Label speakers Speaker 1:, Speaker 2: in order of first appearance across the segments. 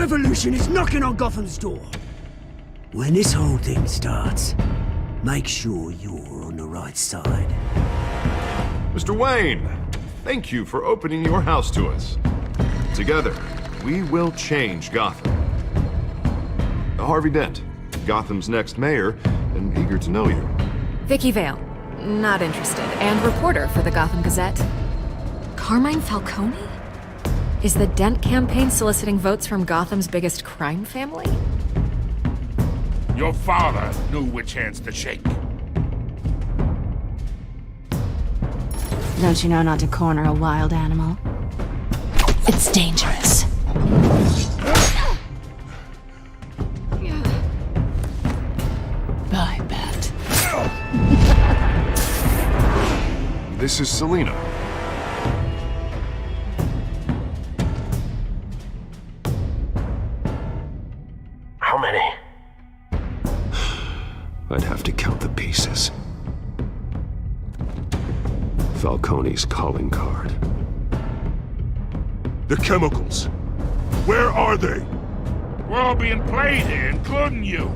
Speaker 1: revolution is knocking on Gotham's door. When this whole thing starts, make sure you're on the right side.
Speaker 2: Mr. Wayne, thank you for opening your house to us. Together, we will change Gotham. Harvey Dent, Gotham's next mayor, and eager to know you.
Speaker 3: Vicky Vale, not interested, and reporter for the Gotham Gazette. Carmine Falcone? Is the Dent campaign soliciting votes from Gotham's biggest crime family?
Speaker 4: Your father knew which hands to shake.
Speaker 5: Don't you know not to corner a wild animal? It's dangerous. I bet.
Speaker 2: This is Selina.
Speaker 6: How many?
Speaker 7: I'd have to count the pieces. Falcone's calling card.
Speaker 4: The chemicals. Where are they? We're all being played here, including you.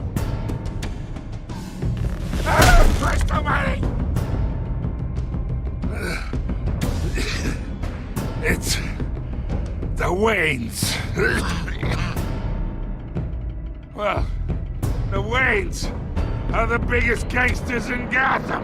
Speaker 4: Presto, money! It's the Waynes. Well, the Waynes are the biggest gangsters in Gotham.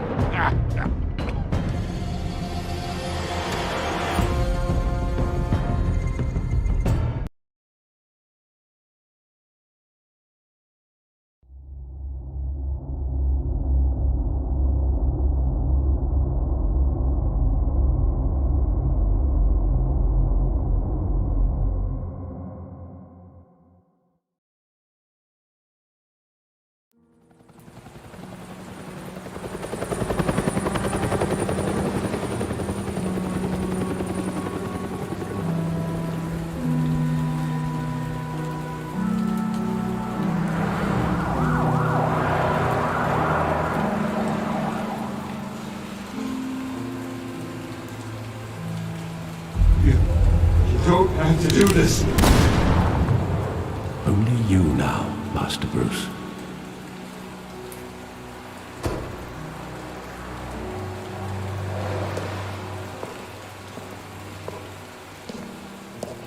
Speaker 7: Don't have to do this.
Speaker 6: Only you now, Master Bruce.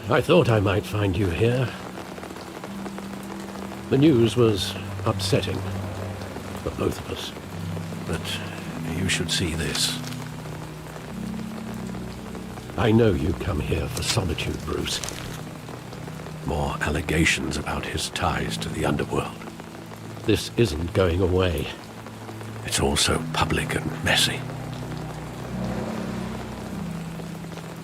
Speaker 6: I thought I might find you here. The news was upsetting for both of us. But you should see this. I know you come here for solitude, Bruce. More allegations about his ties to the underworld. This isn't going away. It's all so public and messy.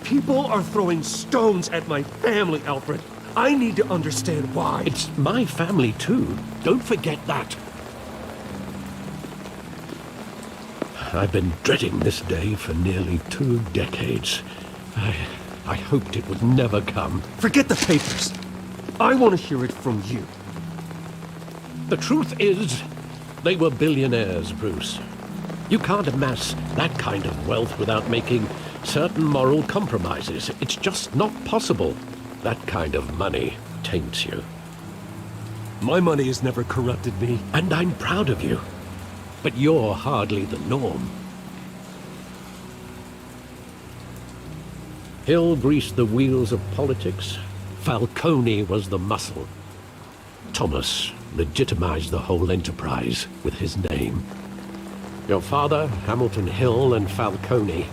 Speaker 8: People are throwing stones at my family, Alfred. I need to understand why.
Speaker 6: It's my family, too. Don't forget that. I've been dreading this day for nearly 2 decades. I hoped it would never come.
Speaker 8: Forget the papers. I want to hear it from you.
Speaker 6: The truth is, they were billionaires, Bruce. You can't amass that kind of wealth without making certain moral compromises. It's just not possible. That kind of money taints you.
Speaker 8: My money has never corrupted me.
Speaker 6: And I'm proud of you. But you're hardly the norm. Hill greased the wheels of politics. Falcone was the muscle. Thomas legitimized the whole enterprise with his name. Your father, Hamilton Hill, and Falcone,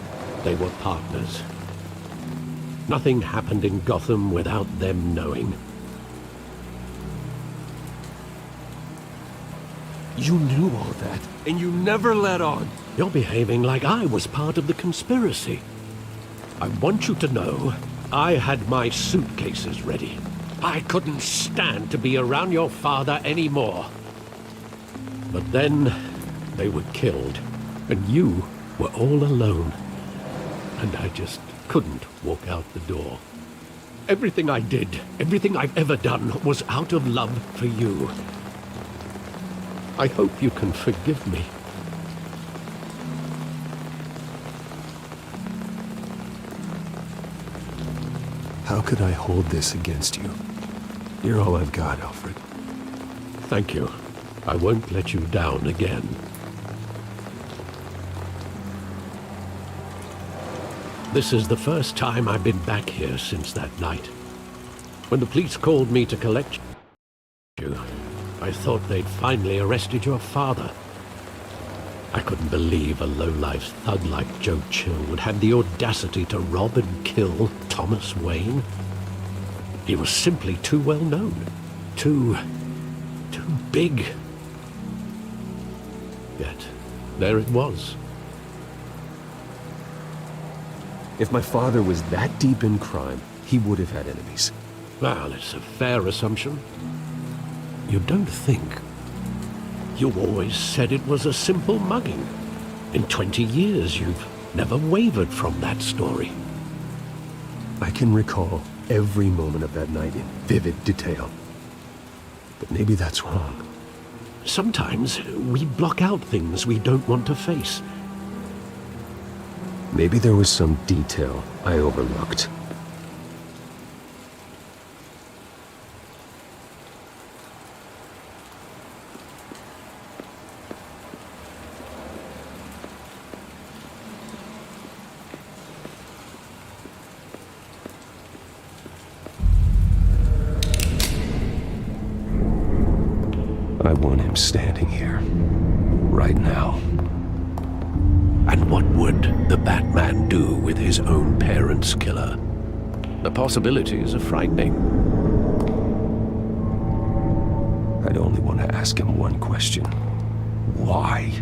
Speaker 6: they were partners. Nothing happened in Gotham without them knowing.
Speaker 8: You knew all that, and you never let on.
Speaker 6: You're behaving like I was part of the conspiracy. I want you to know, I had my suitcases ready. I couldn't stand to be around your father anymore. But then, they were killed, and you were all alone. And I just couldn't walk out the door. Everything I did, everything I've ever done, was out of love for you. I hope you can forgive me.
Speaker 7: How could I hold this against you? You're all I've got, Alfred.
Speaker 6: Thank you. I won't let you down again. This is the first time I've been back here since that night. When the police called me to collect you, I thought they'd finally arrested your father. I couldn't believe a low-life thug like Joe Chill would have the audacity to rob and kill Thomas Wayne. He was simply too well known. Too big. Yet, there it was.
Speaker 7: If my father was that deep in crime, he would have had enemies.
Speaker 6: Well, it's a fair assumption. You don't think? You always said it was a simple mugging. In 20 years, you've never wavered from that story.
Speaker 7: I can recall every moment of that night in vivid detail. But maybe that's wrong.
Speaker 6: Sometimes we block out things we don't want to face.
Speaker 7: Maybe there was some detail I overlooked. I want him standing here, right now.
Speaker 6: And what would the Batman do with his own parents' killer? The possibilities are frightening.
Speaker 7: I'd only want to ask him one question. Why?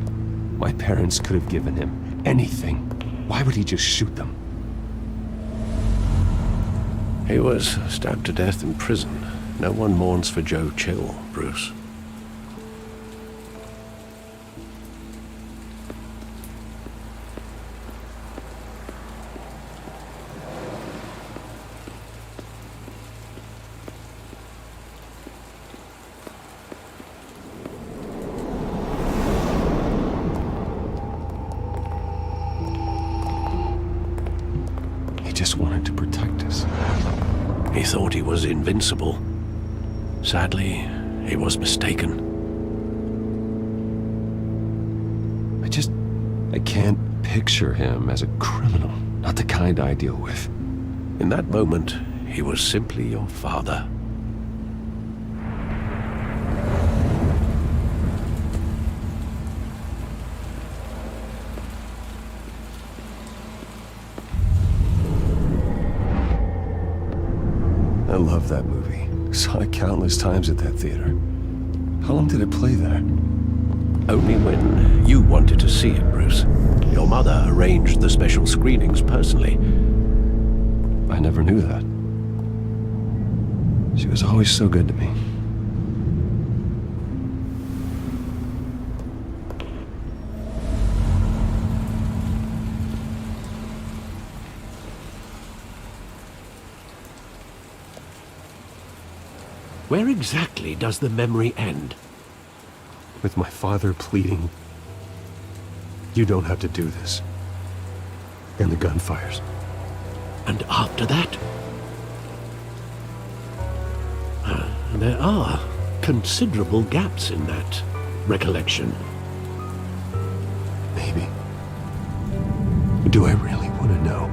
Speaker 7: My parents could have given him anything. Why would he just shoot them?
Speaker 6: He was stabbed to death in prison. No one mourns for Joe Chill, Bruce.
Speaker 7: Just wanted to protect us.
Speaker 6: He thought he was invincible. Sadly, he was mistaken.
Speaker 7: I can't picture him as a criminal. Not the kind I deal with.
Speaker 6: In that moment, he was simply your father.
Speaker 7: I love that movie. Saw it countless times at that theater. How long did it play there?
Speaker 6: Only when you wanted to see it, Bruce. Your mother arranged the special screenings personally.
Speaker 7: I never knew that. She was always so good to me.
Speaker 6: Where exactly does the memory end?
Speaker 7: With my father pleading, "You don't have to do this." And the gunfires.
Speaker 6: And after that? There are considerable gaps in that recollection.
Speaker 7: Maybe. Do I really want to know?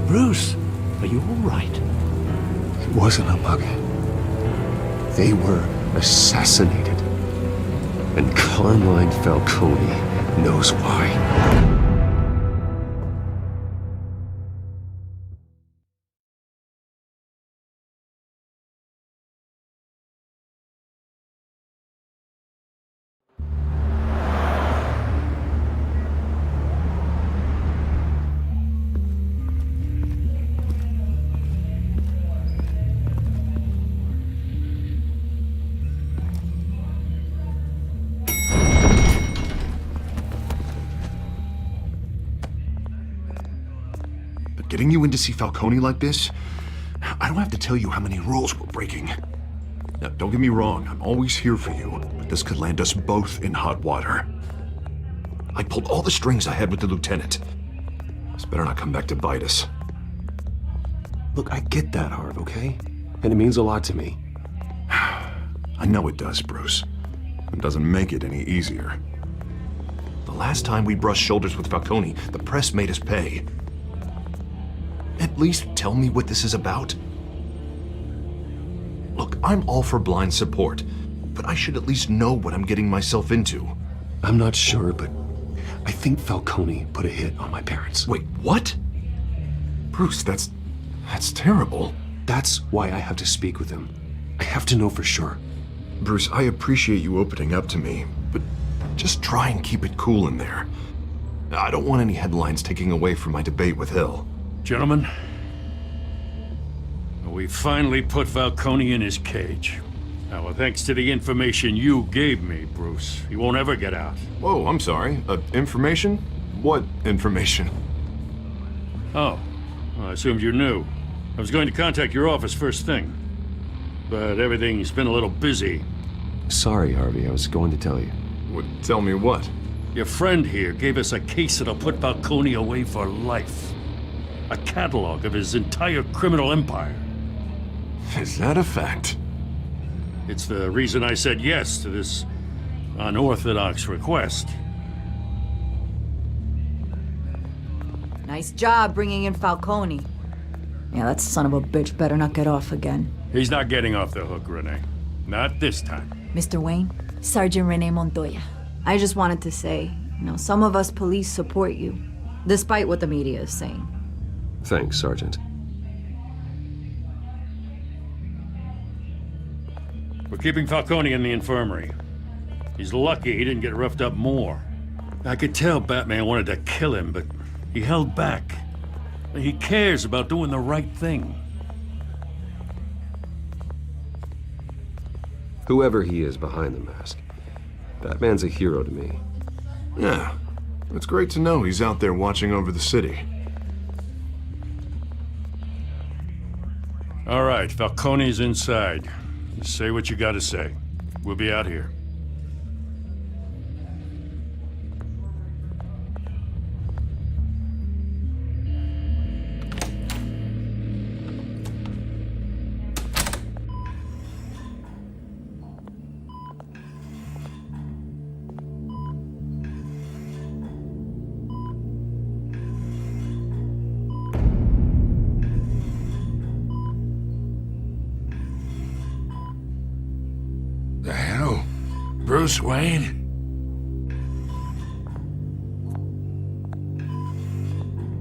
Speaker 6: Bruce, are you all right?
Speaker 7: It wasn't a bug. They were assassinated. And Carmine Falcone knows why.
Speaker 2: Getting you in to see Falcone like this? I don't have to tell you how many rules we're breaking. Now, don't get me wrong, I'm always here for you, but this could land us both in hot water. I pulled all the strings I had with the lieutenant. This better not come back to bite us.
Speaker 7: Look, I get that, Harv, okay? And it means a lot to me.
Speaker 2: I know it does, Bruce. It doesn't make it any easier. The last time we brushed shoulders with Falcone, the press made us pay. At least tell me what this is about. Look, I'm all for blind support, but I should at least know what I'm getting myself into.
Speaker 7: I'm not sure, but I think Falcone put a hit on my parents.
Speaker 2: Wait, what? Bruce, that's terrible.
Speaker 7: That's why I have to speak with him. I have to know for sure.
Speaker 2: Bruce, I appreciate you opening up to me, but just try and keep it cool in there. I don't want any headlines taking away from my debate with Hill.
Speaker 4: Gentlemen, we finally put Falcone in his cage. Now, well, thanks to the information you gave me, Bruce, he won't ever get out.
Speaker 2: Whoa, I'm sorry. Information? What information?
Speaker 4: Oh, well, I assumed you knew. I was going to contact your office first thing, but everything's been a little busy.
Speaker 7: Sorry, Harvey, I was going to tell you.
Speaker 2: Tell me what?
Speaker 4: Your friend here gave us a case that'll put Falcone away for life. A catalog of his entire criminal empire.
Speaker 2: Is that a fact?
Speaker 4: It's the reason I said yes to this unorthodox request.
Speaker 9: Nice job bringing in Falcone. Yeah, that son of a bitch better not get off again.
Speaker 4: He's not getting off the hook, Renee. Not this time.
Speaker 9: Mr. Wayne, Sergeant Renee Montoya. I just wanted to say, some of us police support you, despite what the media is saying.
Speaker 7: Thanks, Sergeant.
Speaker 4: We're keeping Falcone in the infirmary. He's lucky he didn't get roughed up more. I could tell Batman wanted to kill him, but he held back. He cares about doing the right thing.
Speaker 7: Whoever he is behind the mask, Batman's a hero to me.
Speaker 2: Yeah, it's great to know he's out there watching over the city.
Speaker 4: All right, Falcone's inside. You say what you gotta say. We'll be out here.
Speaker 10: The hell? Bruce Wayne?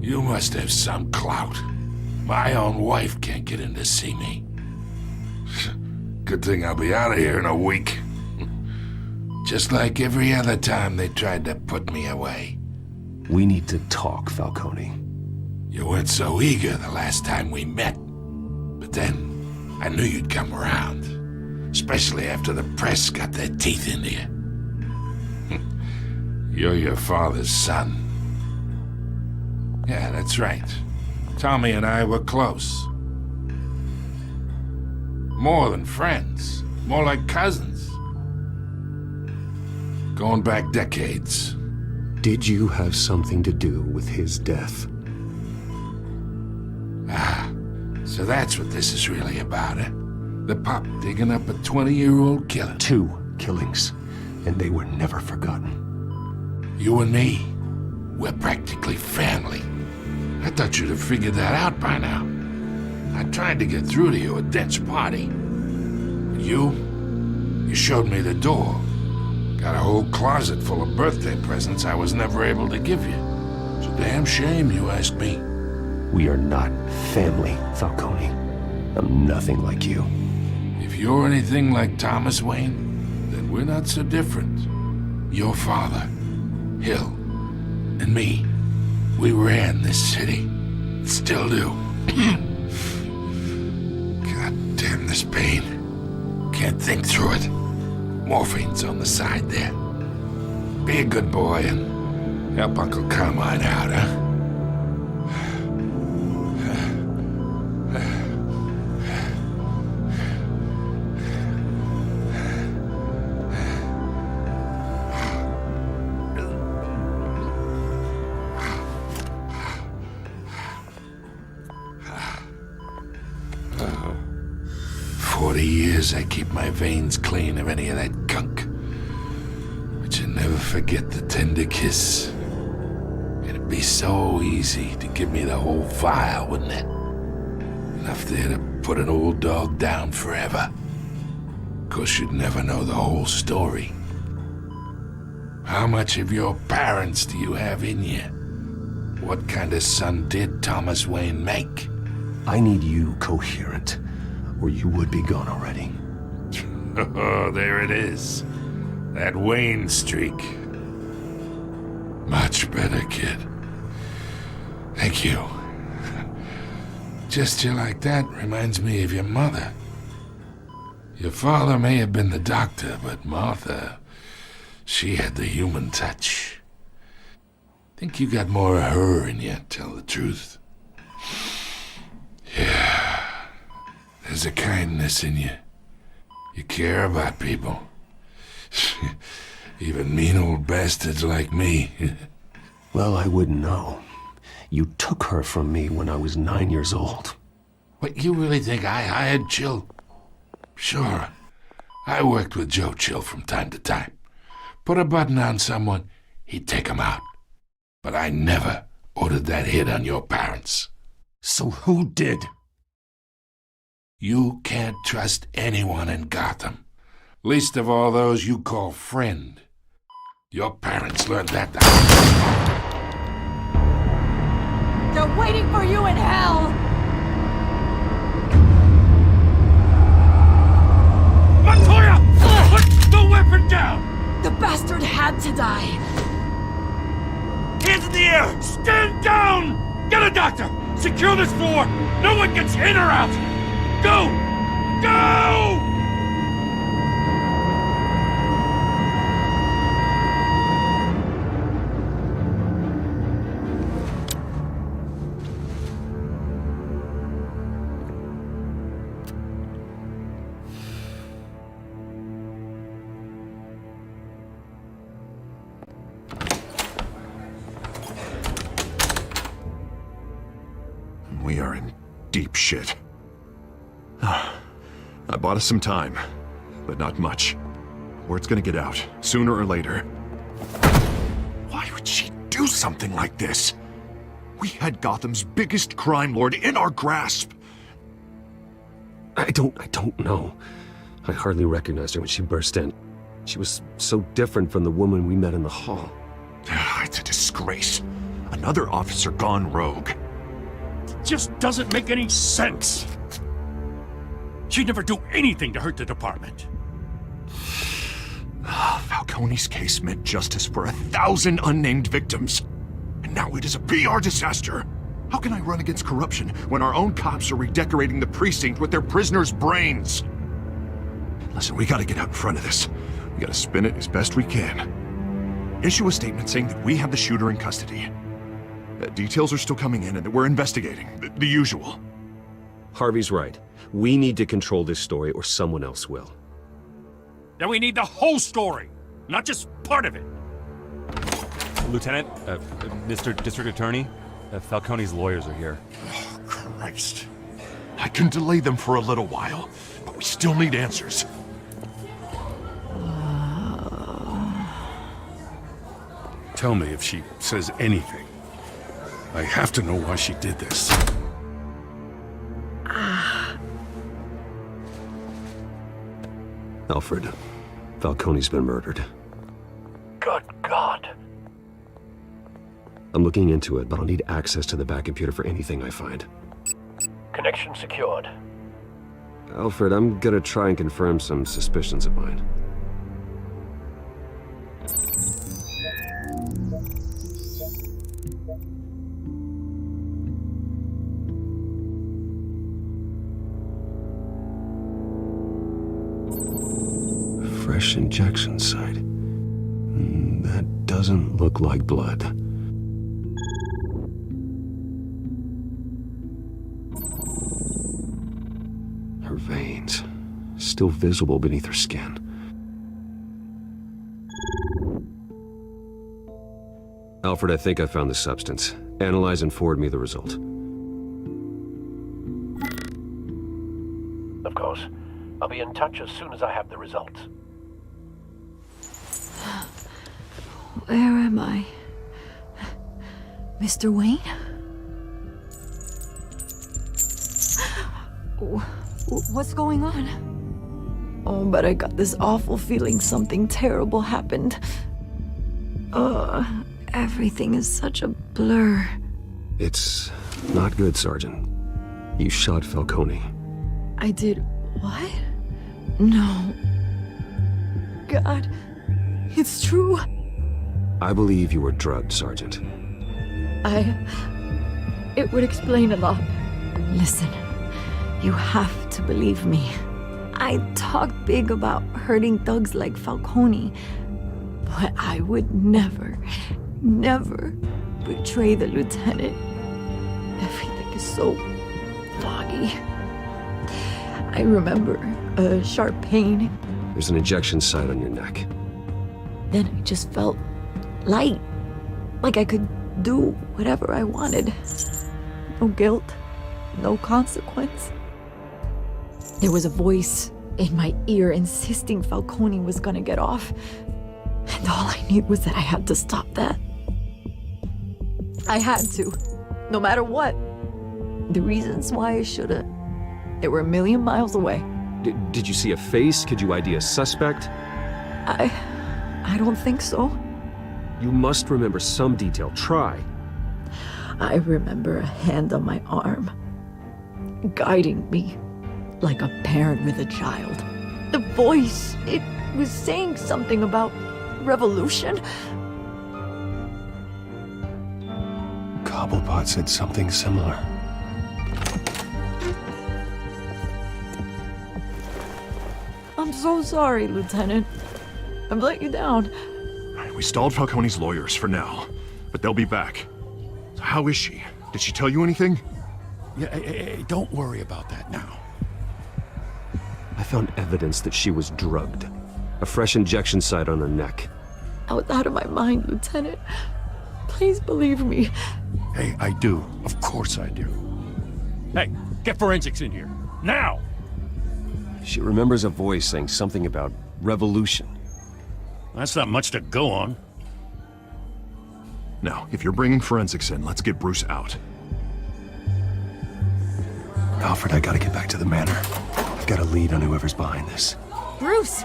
Speaker 10: You must have some clout. My own wife can't get in to see me. Good thing I'll be out of here in a week. Just like every other time they tried to put me away.
Speaker 7: We need to talk, Falcone.
Speaker 10: You weren't so eager the last time we met. But then, I knew you'd come around. Especially after the press got their teeth into you. You're your father's son. Yeah, that's right. Tommy and I were close. More than friends. More like cousins. Going back decades.
Speaker 7: Did you have something to do with his death?
Speaker 10: Ah, so that's what this is really about, eh? The pup digging up a 20-year-old killer.
Speaker 7: 2 killings, and they were never forgotten.
Speaker 10: You and me, we're practically family. I thought you'd have figured that out by now. I tried to get through to you at Dent's party. But you showed me the door. Got a whole closet full of birthday presents I was never able to give you. It's a damn shame you asked me.
Speaker 7: We are not family, Falcone. I'm nothing like you.
Speaker 10: If you're anything like Thomas Wayne, then we're not so different. Your father, Hill, and me, we ran this city. Still do. God damn this pain. Can't think through it. Morphine's on the side there. Be a good boy and help Uncle Carmine out, huh? 40 years I keep my veins clean of any of that gunk. But you never forget the tender kiss. It'd be so easy to give me the whole file, wouldn't it? Enough there to put an old dog down forever. Of course, you'd never know the whole story. How much of your parents do you have in you? What kind of son did Thomas Wayne make?
Speaker 7: I need you coherent, or you would be gone already.
Speaker 10: Oh, there it is. That Wayne streak. Much better, kid. Thank you. Gesture like that reminds me of your mother. Your father may have been the doctor, but Martha, she had the human touch. Think you got more of her in you, tell the truth. Yeah. There's a kindness in you. You care about people. Even mean old bastards like me.
Speaker 7: Well, I wouldn't know. You took her from me when I was 9 years old.
Speaker 10: What, you really think I hired Chill? Sure. I worked with Joe Chill from time to time. Put a button on someone, he'd take him out. But I never ordered that hit on your parents.
Speaker 7: So who did?
Speaker 10: You can't trust anyone in Gotham. Least of all those you call friend. Your parents learned that.
Speaker 9: They're waiting for you in hell!
Speaker 4: Montoya! Put the weapon down!
Speaker 9: The bastard had to die!
Speaker 4: Hands in the air! Stand down! Get a doctor! Secure this floor! No one gets in or out! Go! Go!
Speaker 2: We are in deep shit. I bought us some time, but not much. Word's gonna get out, sooner or later. Why would she do something like this? We had Gotham's biggest crime lord in our grasp.
Speaker 7: I don't know. I hardly recognized her when she burst in. She was so different from the woman we met in the hall.
Speaker 2: It's a disgrace. Another officer gone rogue.
Speaker 4: Just doesn't make any sense. She'd never do anything to hurt the department.
Speaker 2: Falcone's case meant justice for 1,000 unnamed victims. And now it is a PR disaster. How can I run against corruption when our own cops are redecorating the precinct with their prisoners' brains? Listen, we gotta get out in front of this. We gotta spin it as best we can. Issue a statement saying that we have the shooter in custody. Details are still coming in and that we're investigating. The usual.
Speaker 7: Harvey's right. We need to control this story or someone else will.
Speaker 4: Then we need the whole story, not just part of it.
Speaker 11: Lieutenant, Mr. District Attorney, Falcone's lawyers are here.
Speaker 2: Oh, Christ. I can delay them for a little while, but we still need answers.
Speaker 4: Tell me if she says anything.
Speaker 10: I have to know why she did this.
Speaker 7: Alfred, Falcone's been murdered.
Speaker 6: Good God.
Speaker 7: I'm looking into it, but I'll need access to the back computer for anything I find.
Speaker 6: Connection secured.
Speaker 7: Alfred, I'm gonna try and confirm some suspicions of mine. Fresh injection site. That doesn't look like blood. Her veins, still visible beneath her skin. Alfred, I think I found the substance. Analyze and forward me the result.
Speaker 6: Of course. I'll be in touch as soon as I have the results.
Speaker 9: Where am I? Mr. Wayne? What's going on? Oh, but I got this awful feeling something terrible happened. Everything is such a blur.
Speaker 7: It's not good, Sergeant. You shot Falcone.
Speaker 9: I did what? No. God, it's true.
Speaker 7: I believe you were drugged, Sergeant.
Speaker 9: It would explain a lot. Listen, you have to believe me. I talk big about hurting thugs like Falcone, but I would never betray the lieutenant. Everything is so foggy. I remember a sharp pain.
Speaker 7: There's an injection site on your neck.
Speaker 9: Then I just felt light, like I could do whatever I wanted. No guilt, no consequence. There was a voice in my ear insisting Falcone was gonna get off. And all I knew was that I had to stop that. I had to, no matter what. The reasons why I should've, they were a million miles away.
Speaker 7: Did you see a face? Could you ID a suspect?
Speaker 9: I don't think so.
Speaker 7: You must remember some detail. Try.
Speaker 9: I remember a hand on my arm, guiding me like a parent with a child. The voice, it was saying something about revolution.
Speaker 7: Cobblepot said something similar.
Speaker 9: I'm so sorry, Lieutenant. I've let you down.
Speaker 2: We stalled Falcone's lawyers for now, but they'll be back. So how is she? Did she tell you anything?
Speaker 4: Yeah, hey, don't worry about that now.
Speaker 7: I found evidence that she was drugged. A fresh injection site on her neck.
Speaker 9: I was out of my mind, Lieutenant. Please believe me.
Speaker 4: Hey, I do. Of course I do. Hey, get forensics in here. Now!
Speaker 7: She remembers a voice saying something about revolution.
Speaker 4: That's not much to go on.
Speaker 2: Now, if you're bringing forensics in, let's get Bruce out.
Speaker 7: Alfred, I gotta get back to the manor. I've got a lead on whoever's behind this.
Speaker 3: Bruce!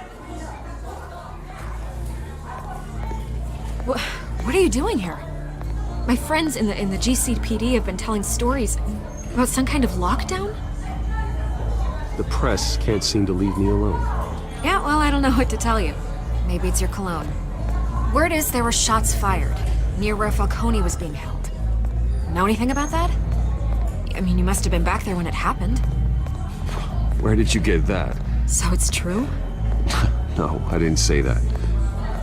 Speaker 3: What are you doing here? My friends in the GCPD have been telling stories about some kind of lockdown?
Speaker 7: The press can't seem to leave me alone.
Speaker 3: Yeah, well, I don't know what to tell you. Maybe it's your cologne. Word is there were shots fired near where Falcone was being held. Know anything about that? I mean, you must have been back there when it happened.
Speaker 7: Where did you get that?
Speaker 3: So it's true?
Speaker 7: No, I didn't say that.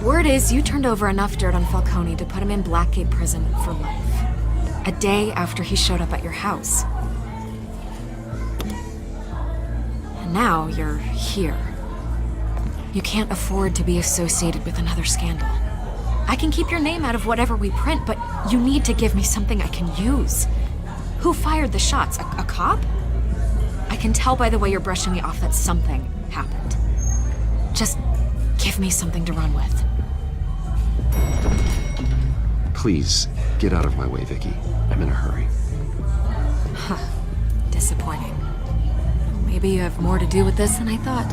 Speaker 3: Word is you turned over enough dirt on Falcone to put him in Blackgate Prison for life. A day after he showed up at your house. And now you're here. You can't afford to be associated with another scandal. I can keep your name out of whatever we print, but you need to give me something I can use. Who fired the shots? A cop? I can tell by the way you're brushing me off that something happened. Just give me something to run with.
Speaker 7: Please, Get out of my way, Vicky. I'm in a hurry.
Speaker 3: Disappointing. Maybe you have more to do with this than I thought.